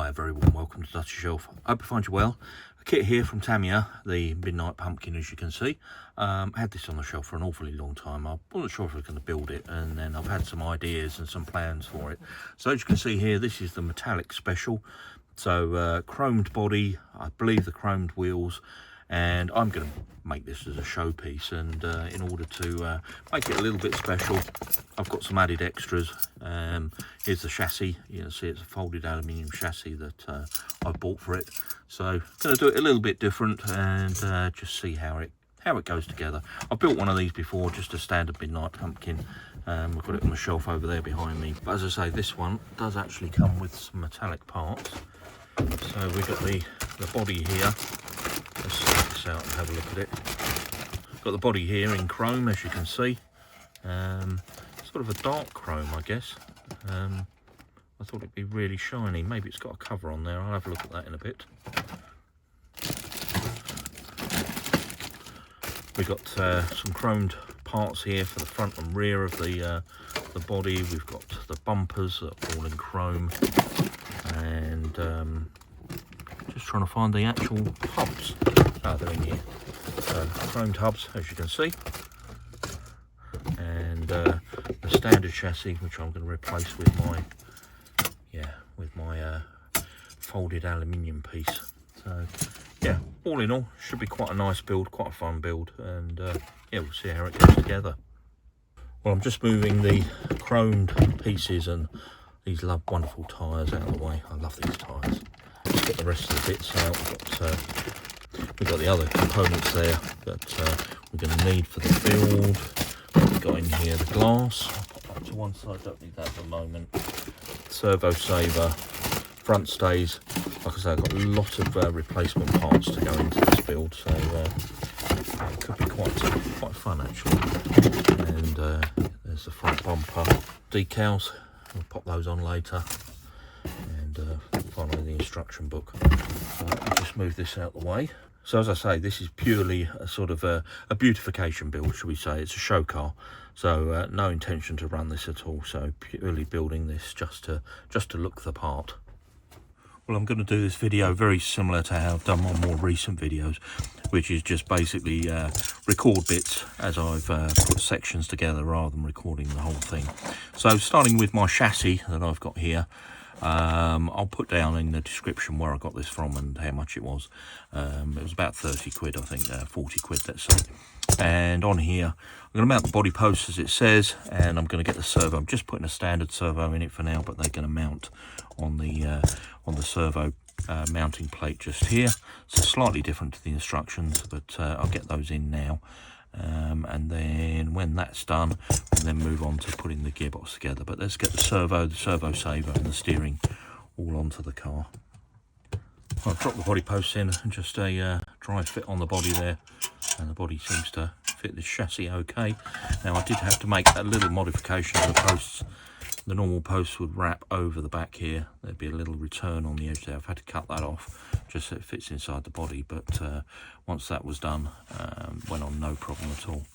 Hi, a very warm welcome to Dusty Shelf. I hope you find you well. A kit here from Tamiya, the Midnight Pumpkin, as you can see. I had this on the shelf for an awfully long time. I wasn't sure if I was going to build it, and then I've had some ideas and some plans for it. So as you can see here, this is the metallic special. So chromed body, I believe the chromed wheels, and I'm going to make this as a showpiece. And in order to make it a little bit special, I've got some added extras. Here's the chassis. You can see it's a folded aluminium chassis that I bought for it. So going to do it a little bit different and just see how it goes together. I've built one of these before, just a standard Midnight Pumpkin. We've got it on the shelf over there behind me. But as I say, this one does actually come with some metallic parts. So we've got the body here. Let's sort this out and have a look at it. Got the body here in chrome, as you can see. Sort of a dark chrome, I guess. I thought it'd be really shiny. Maybe it's got a cover on there. I'll have a look at that in a bit. We've got some chromed parts here for the front and rear of the body. We've got the bumpers that are all in chrome, and just trying to find the actual hubs. They're in here. So chromed hubs, as you can see, and the standard chassis, which I'm going to replace with my folded aluminium piece. So yeah, all in all, should be quite a nice build, quite a fun build, and yeah, we'll see how it goes together. Well, I'm just moving the chromed pieces and these wonderful tyres out of the way. I love these tyres. Let's get the rest of the bits out. We've got the other components there that we're going to need for the build. We've got in here the glass. I'll put that to one side, don't need that at the moment. Servo saver, front stays. Like I say, I've got a lot of replacement parts to go into this build, so it could be quite fun actually. And there's the front bumper decals. We'll pop those on later. And finally the instruction book. So let me just move this out of the way. So as I say, this is purely a sort of a beautification build, should we say. It's a show car, so no intention to run this at all. So purely building this just to look the part. Well, I'm going to do this video very similar to how I've done my more recent videos, which is just basically record bits as I've put sections together rather than recording the whole thing. So starting with my chassis that I've got here, I'll put down in the description where I got this from and how much it was. It was about 30 quid, I think, 40 quid, let's say. And on here, I'm going to mount the body post as it says, and I'm going to get the servo. I'm just putting a standard servo in it for now, but they're going to mount on the servo mounting plate just here. So slightly different to the instructions, but I'll get those in now. And then when that's done, we'll then move on to putting the gearbox together. But let's get the servo saver and the steering all onto the car. I'll drop the body posts in and just a dry fit on the body there, and the body seems to fit this chassis okay. Now I did have to make a little modification to the posts. The normal posts would wrap over the back here. There'd be a little return on the edge there. I've had to cut that off just so it fits inside the body, but once that was done, went on no problem at all.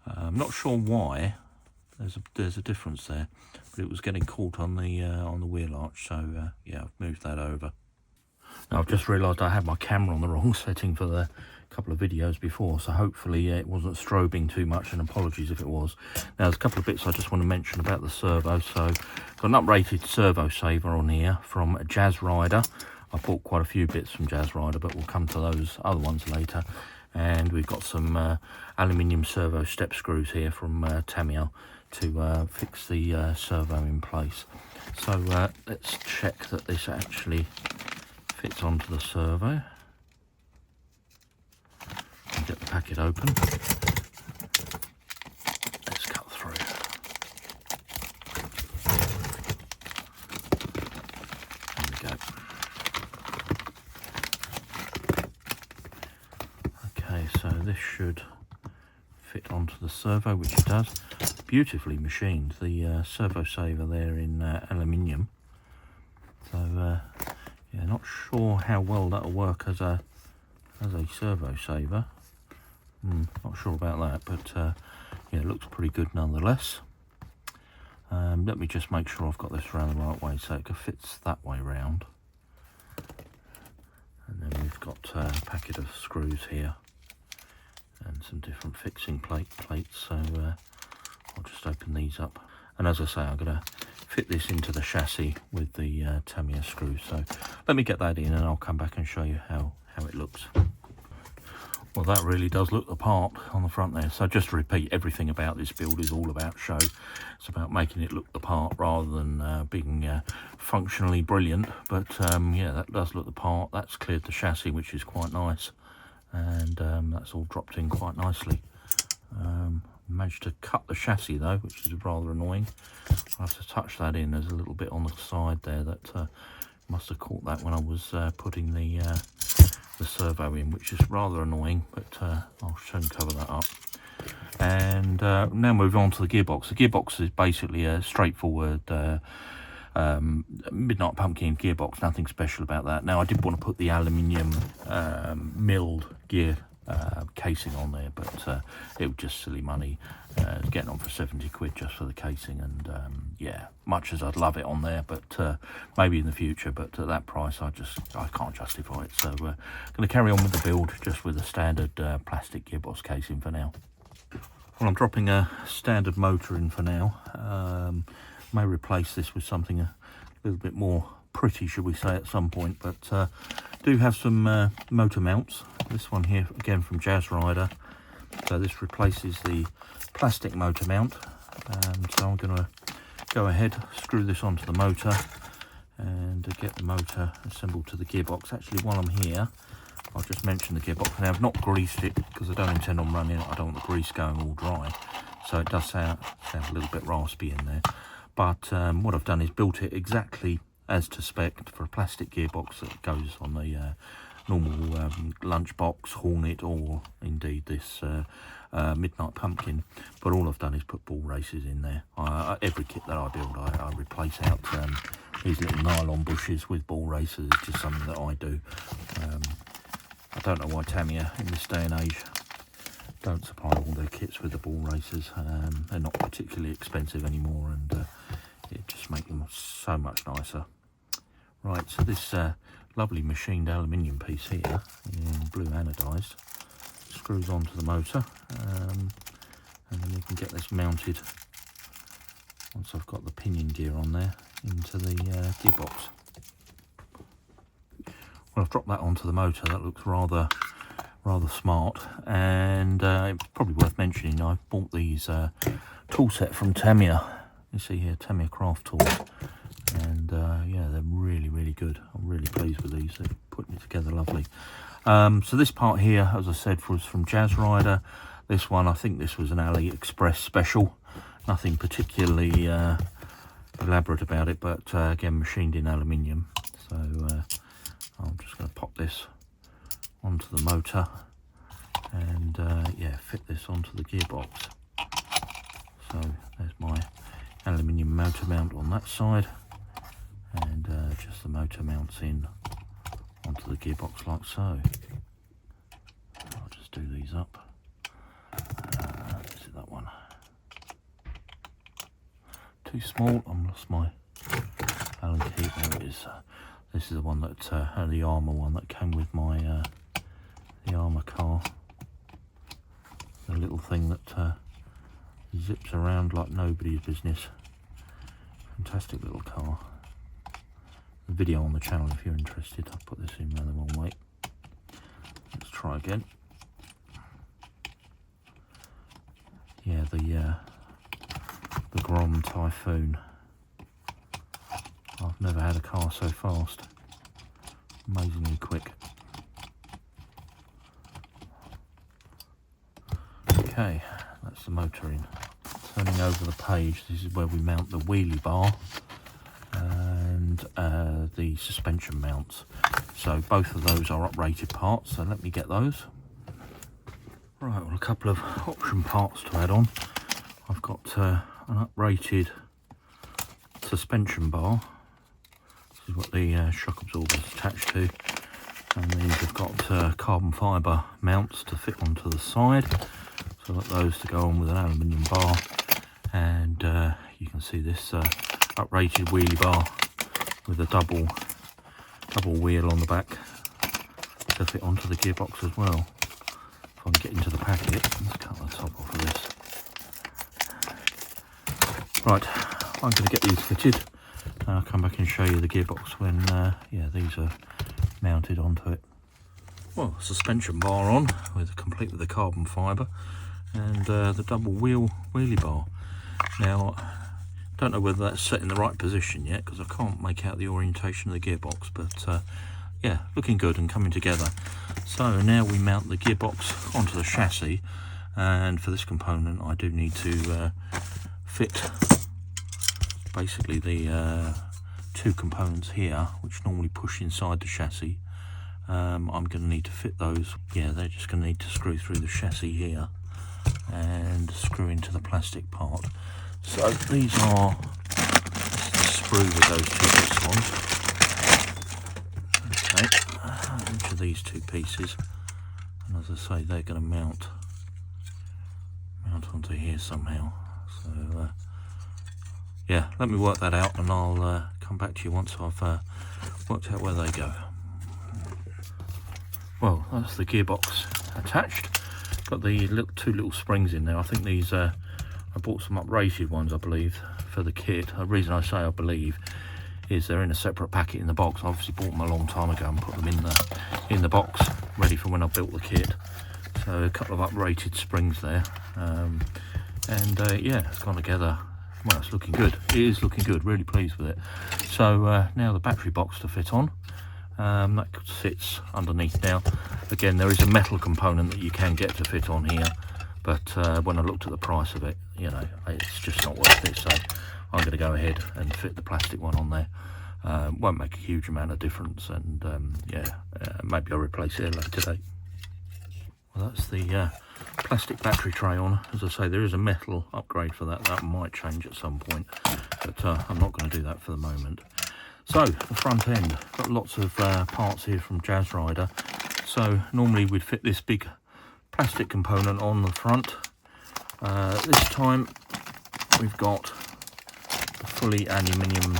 I'm not sure why. There's a difference there, but it was getting caught on the wheel arch, so yeah, I've moved that over. Now I've just realised I had my camera on the wrong setting for the couple of videos before, so hopefully it wasn't strobing too much, and apologies if it was. Now there's a couple of bits I just want to mention about the servo. So got an uprated servo saver on here from Jazz Rider. I bought quite a few bits from Jazz Rider, but we'll come to those other ones later. And we've got some aluminium servo step screws here from Tamiya to fix the servo in place. So let's check that this actually fits onto the servo. And get the packet open. Let's cut through. There we go. Okay, so this should fit onto the servo, which it does. Beautifully machined. The servo saver there in aluminium. So yeah, not sure how well that'll work as a servo saver. Not sure about that, but yeah, it looks pretty good nonetheless. Let me just make sure I've got this around the right way so it fits that way round. And then we've got a packet of screws here and some different fixing plates. So I'll just open these up. And as I say, I'm going to fit this into the chassis with the Tamiya screws. So let me get that in and I'll come back and show you how it looks. Well, that really does look the part on the front there. So just to repeat, everything about this build is all about show. It's about making it look the part rather than being functionally brilliant. But yeah, that does look the part. That's cleared the chassis, which is quite nice. And that's all dropped in quite nicely. Managed to cut the chassis though, which is rather annoying. I have to touch that in. There's a little bit on the side there that must have caught that when I was putting the servo in, which is rather annoying, but I'll soon cover that up. And now move on to the gearbox. The gearbox is basically a straightforward Midnight Pumpkin gearbox, nothing special about that. Now I did want to put the aluminium milled gear casing on there, but it was just silly money, getting on for 70 quid just for the casing. And yeah, much as I'd love it on there, but maybe in the future, but at that price I can't justify it. So going to carry on with the build just with a standard plastic gearbox casing for now. Well, I'm dropping a standard motor in for now. May replace this with something a little bit more pretty, should we say, at some point, but do have some motor mounts. This one here again from Jazz Rider, so this replaces the plastic motor mount. So I'm going to go ahead, screw this onto the motor and get the motor assembled to the gearbox. Actually, while I'm here, I'll just mention the gearbox. Now I've not greased it because I don't intend on running it. I don't want the grease going all dry, so it does sound a little bit raspy in there. But what I've done is built it exactly as to spec for a plastic gearbox that goes on the normal lunchbox, Hornet, or indeed this Midnight Pumpkin. But all I've done is put ball races in there. Every kit that I build, I replace out these little nylon bushes with ball races. It's just something that I do. I don't know why Tamiya in this day and age don't supply all their kits with the ball races. They're not particularly expensive anymore, and it just makes them so much nicer. Right, so this lovely machined aluminium piece here in blue anodised screws onto the motor, and then we can get this mounted once I've got the pinion gear on there into the gearbox. Well, I've dropped that onto the motor. That looks rather smart, and it's probably worth mentioning I bought these tool set from Tamiya. You see here, Tamiya craft tools, and yeah, they're really good. I'm really pleased with these. They're putting it together lovely. So this part here, as I said, was from Jazz Rider. This one, I think this was an AliExpress special. Nothing particularly elaborate about it, but again, machined in aluminium. So I'm just going to pop this onto the motor and yeah, fit this onto the gearbox. So there's my aluminium motor mount on that side, and just the motor mounts in onto the gearbox like so. I'll just do these up. Is it that one? Too small. I've lost my Allen key. There it is. This is the one that the armour one that came with my the armour car. The little thing that zips around like nobody's business. Fantastic little car. The video on the channel if you're interested. I'll put this in the wrong way. Let's try again. Yeah, the Grom Typhoon. I've never had a car so fast. Amazingly quick. Okay, that's the motor in. Turning over the page, this is where we mount the wheelie bar and the suspension mounts. So both of those are uprated parts, so let me get those. Right, well, a couple of option parts to add on. I've got an uprated suspension bar. This is what the shock absorber is attached to. And these have got carbon fibre mounts to fit onto the side. So I've got those to go on with an aluminium bar. And you can see this uprated wheelie bar with a double wheel on the back to fit onto the gearbox as well. If I can get into the packet, let's cut the top off of this. Right, I'm going to get these fitted. I'll come back and show you the gearbox when yeah, these are mounted onto it. Well, suspension bar on, complete with the carbon fibre, and the double wheelie bar. Now, don't know whether that's set in the right position yet because I can't make out the orientation of the gearbox, but yeah, looking good and coming together. So now we mount the gearbox onto the chassis, and for this component I do need to fit basically the two components here which normally push inside the chassis. I'm going to need to fit those. Yeah, they're just going to need to screw through the chassis here and screw into the plastic part. So these are sprue with those two bits on. Okay, each of these two pieces, and as I say, they're going to mount onto here somehow. So yeah, let me work that out, and I'll come back to you once I've worked out where they go. Well, that's the gearbox attached. Got the two little springs in there. I think these I bought some uprated ones, I believe, for the kit. The reason I say I believe is they're in a separate packet in the box. I obviously bought them a long time ago and put them in the box ready for when I built the kit. So a couple of uprated springs there, and yeah, it's gone together. Well, it's looking good. It is looking good. Really pleased with it. So now the battery box to fit on. That sits underneath now. Again, there is a metal component that you can get to fit on here, but when I looked at the price of it, you know, it's just not worth it. So I'm going to go ahead and fit the plastic one on there. Won't make a huge amount of difference, and yeah, maybe I'll replace it later today. Well, that's the plastic battery tray on. As I say, there is a metal upgrade for that. That might change at some point, but I'm not going to do that for the moment. So the front end, got lots of parts here from Jazz Rider. So normally we'd fit this big plastic component on the front. This time we've got a fully aluminium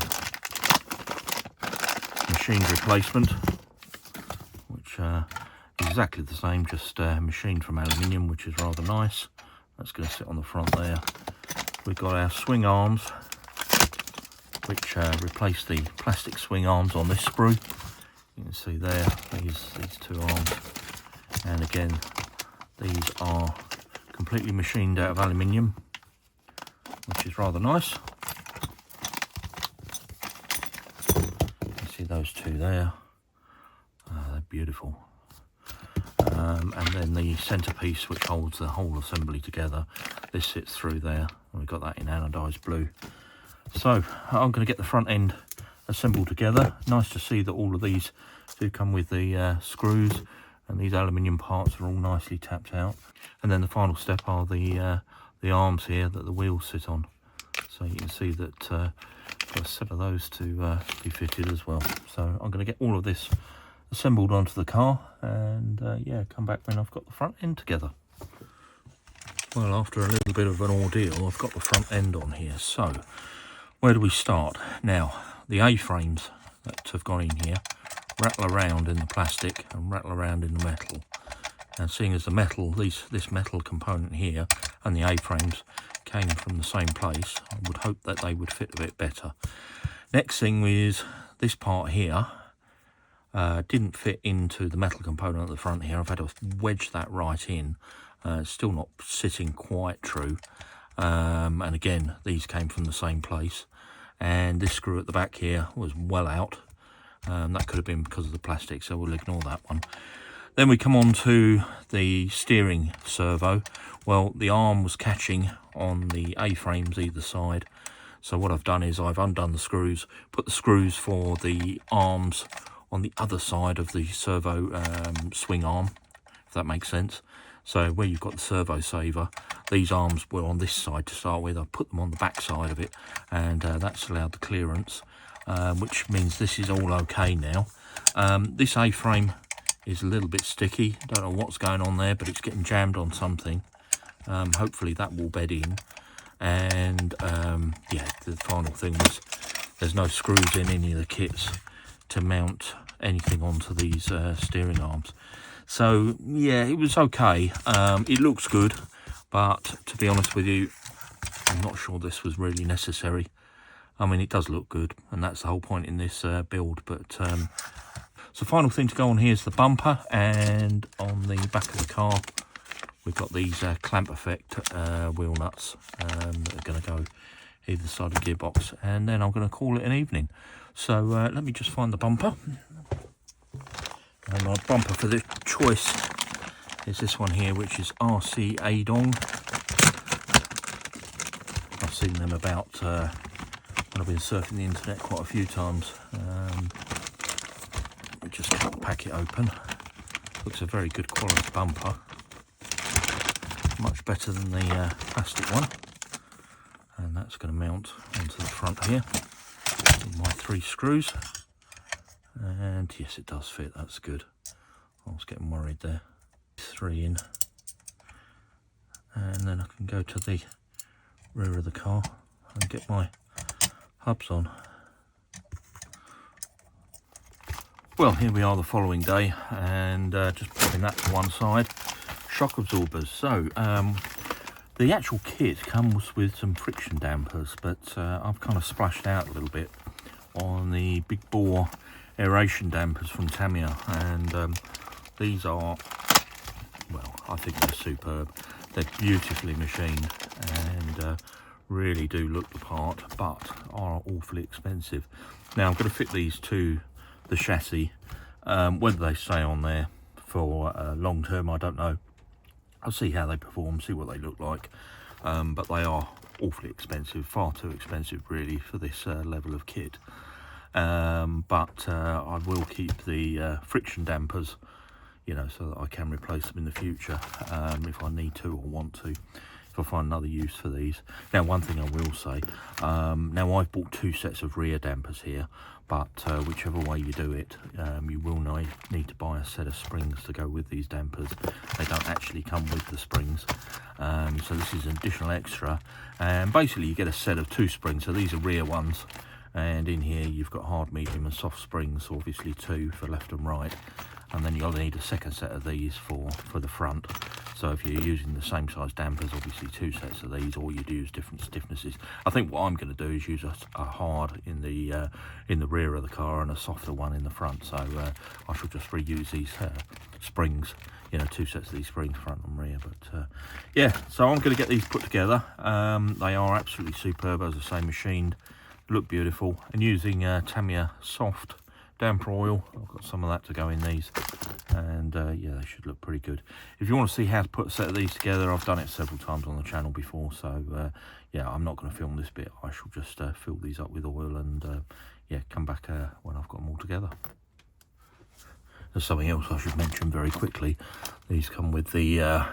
machined replacement, which is exactly the same, just machined from aluminium, which is rather nice. That's going to sit on the front there. We've got our swing arms, which replace the plastic swing arms on this sprue. You can see there, these two arms, and again, these are completely machined out of aluminium, which is rather nice. You see those two there, they're beautiful. And then the centerpiece, which holds the whole assembly together, this sits through there, and we've got that in anodized blue. So I'm going to get the front end assembled together. Nice to see that all of these do come with the screws, and these aluminium parts are all nicely tapped out. And then the final step are the arms here that the wheels sit on. So you can see that got a set of those to be fitted as well. So I'm going to get all of this assembled onto the car, and yeah, come back when I've got the front end together. Well, after a little bit of an ordeal, I've got the front end on here. So where do we start? Now, the A-frames that have gone in here rattle around in the plastic and rattle around in the metal. And seeing as the metal, this metal component here and the A-frames came from the same place, I would hope that they would fit a bit better. Next thing is this part here didn't fit into the metal component at the front here. I've had to wedge that right in. It's still not sitting quite true. And again, these came from the same place. And this screw at the back here was well out. That could have been because of the plastic, so we'll ignore that one. Then we come on to the steering servo. Well, the arm was catching on the A-frames either side. So what I've done is I've undone the screws, put the screws for the arms on the other side of the servo swing arm, if that makes sense. So where you've got the servo saver, these arms were on this side to start with. I put them on the back side of it, and that's allowed the clearance, which means this is all okay now. This A-frame is a little bit sticky. Don't know what's going on there, but it's getting jammed on something. Hopefully that will bed in. And yeah, the final thing was there's no screws in any of the kits to mount anything onto these steering arms. So yeah, it was okay. It looks good, but to be honest with you, I'm not sure this was really necessary. I mean, it does look good, and that's the whole point in this build. But so final thing to go on here is the bumper, and on the back of the car we've got these clamp effect wheel nuts that are going to go either side of the gearbox, and then I'm going to call it an evening. So let me just find the bumper. And my bumper for the choice is this one here, which is RC Adong. I've seen them about when I've been surfing the internet quite a few times. Let me just cut the packet open. Looks a very good quality bumper. Much better than the plastic one. And that's going to mount onto the front here with my 3 screws. And yes, it does fit. That's good. I was getting worried there. 3 in. And then I can go to the rear of the car and get my hubs on. Well, here we are the following day, and just putting that to one side. Shock absorbers. So the actual kit comes with some friction dampers, but I've kind of splashed out a little bit on the big bore aeration dampers from Tamiya, and these are, well, I think they're superb. They're beautifully machined and really do look the part, but are awfully expensive. Now I'm going to fit these to the chassis. Whether they stay on there for long term, I don't know. I'll see how they perform, see what they look like, but they are awfully expensive, far too expensive really for this level of kit. But I will keep the friction dampers, you know, so that I can replace them in the future if I need to or want to, if I find another use for these. Now, one thing I will say, now I've bought 2 sets of rear dampers here, but whichever way you do it, you will need to buy a set of springs to go with these dampers. They don't actually come with the springs, so this is an additional extra. And basically you get a set of 2 springs, so these are rear ones, and in here you've got hard, medium and soft springs, obviously 2 for left and right, and then you'll need a second set of these for the front. So if you're using the same size dampers, obviously 2 sets of these, or you'd use different stiffnesses. I think what I'm going to do is use a hard in the rear of the car and a softer one in the front. So I shall just reuse these springs, you know, 2 sets of these springs, front and rear. But yeah, so I'm going to get these put together. They are absolutely superb, as I say, machined, look beautiful, and using Tamiya soft damper oil. I've got some of that to go in these, and yeah, they should look pretty good. If you want to see how to put a set of these together, I've done it several times on the channel before, so yeah, I'm not going to film this bit. I shall just fill these up with oil and yeah, come back when I've got them all together. There's something else I should mention very quickly. These come with the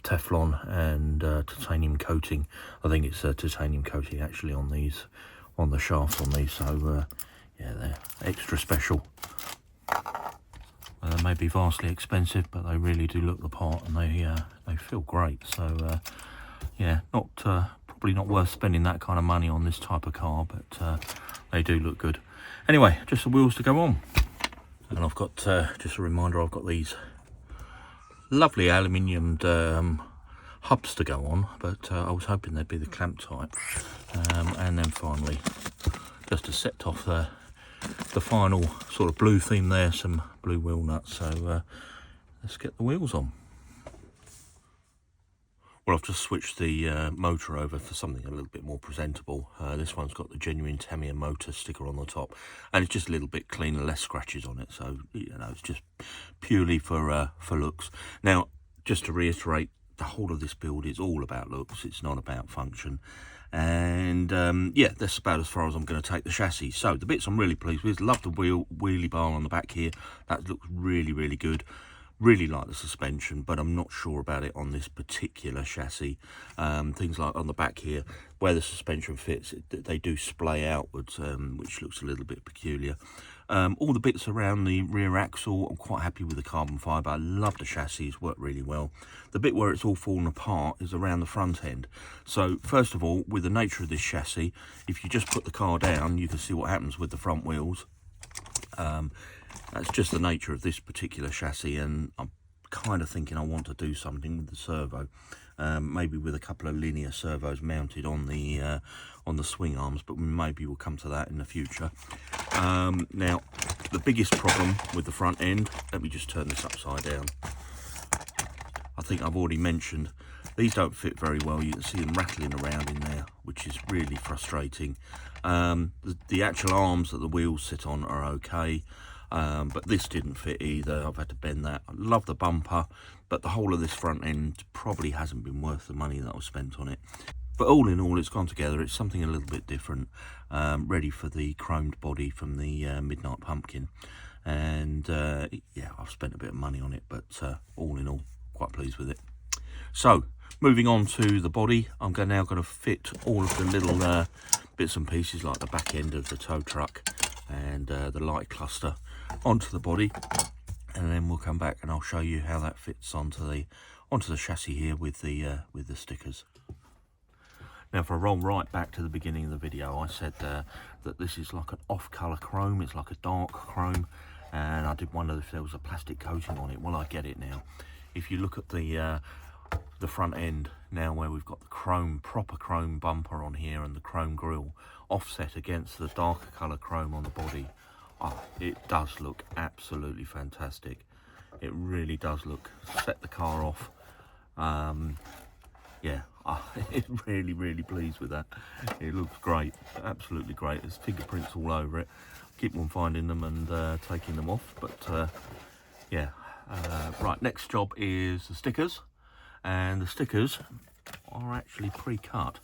Teflon and titanium coating. I think it's titanium coating actually on these, on the shafts on these, so yeah, they're extra special. They may be vastly expensive, but they really do look the part, and they feel great. So yeah, not probably not worth spending that kind of money on this type of car, but they do look good. Anyway, just the wheels to go on, and I've got just a reminder, I've got these lovely aluminium hubs to go on, but I was hoping they'd be the clamp type. And then finally, just to set off the final sort of blue theme there, some blue wheel nuts. So let's get the wheels on. Well, I've just switched the motor over for something a little bit more presentable. This one's got the genuine Tamiya motor sticker on the top, and it's just a little bit cleaner, less scratches on it. So, you know, it's just purely for looks. Now, just to reiterate, the whole of this build is all about looks. It's not about function. And yeah, that's about as far as I'm going to take the chassis. So the bits I'm really pleased with, love the wheelie bar on the back here. That looks really, really good. Really like the suspension, but I'm not sure about it on this particular chassis. Things like on the back here, where the suspension fits, they do splay outwards, which looks a little bit peculiar. All the bits around the rear axle, I'm quite happy with the carbon fibre. I love the chassis, it's worked really well. The bit where it's all fallen apart is around the front end. So first of all, with the nature of this chassis, if you just put the car down, you can see what happens with the front wheels. That's just the nature of this particular chassis, and I'm kind of thinking I want to do something with the servo, maybe with a couple of linear servos mounted on the swing arms, but maybe we'll come to that in the future. Now, the biggest problem with the front end, let me just turn this upside down. I think I've already mentioned, these don't fit very well. You can see them rattling around in there, which is really frustrating. The actual arms that the wheels sit on are okay, but this didn't fit either. I've had to bend that. I love the bumper, but the whole of this front end probably hasn't been worth the money that I've spent on it. But all in all, it's gone together. It's something a little bit different, ready for the chromed body from the Midnight Pumpkin. And yeah, I've spent a bit of money on it, but all in all, quite pleased with it. So moving on to the body, I'm now going to fit all of the little bits and pieces, like the back end of the tow truck and the light cluster, onto the body, and then we'll come back and I'll show you how that fits onto the chassis here with the stickers. Now, if I roll right back to the beginning of the video, I said that this is like an off-colour chrome. It's like a dark chrome, and I did wonder if there was a plastic coating on it. Well, I get it now. If you look at the front end now, where we've got the proper chrome bumper on here and the chrome grille offset against the darker colour chrome on the body, oh, it does look absolutely fantastic. It really does look, set the car off. Yeah, I'm really pleased with that. It looks great, absolutely great. There's fingerprints all over it. Keep on finding them and taking them off, but yeah. Right, next job is the stickers, and the stickers are actually pre-cut,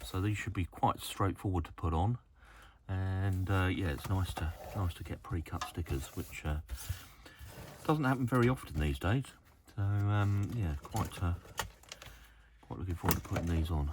so these should be quite straightforward to put on. And yeah, it's nice to get pre-cut stickers, which doesn't happen very often these days. So yeah, quite looking forward to putting these on.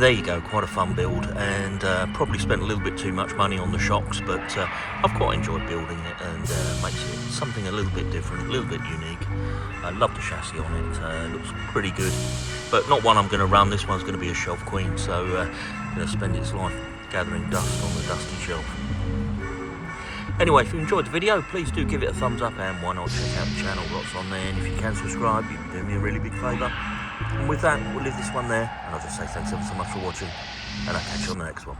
there you go, quite a fun build, and probably spent a little bit too much money on the shocks, but I've quite enjoyed building it, and makes it something a little bit different, a little bit unique. I love the chassis on it, looks pretty good, but not one I'm going to run. This one's going to be a shelf queen, so going to spend its life gathering dust on the dusty shelf. Anyway, if you enjoyed the video, please do give it a thumbs up, and why not check out the channel, lots on there, and if you can subscribe, you can do me a really big favour. And with that, we'll leave this one there, and I'll just say thanks ever so much for watching, and I'll catch you on the next one.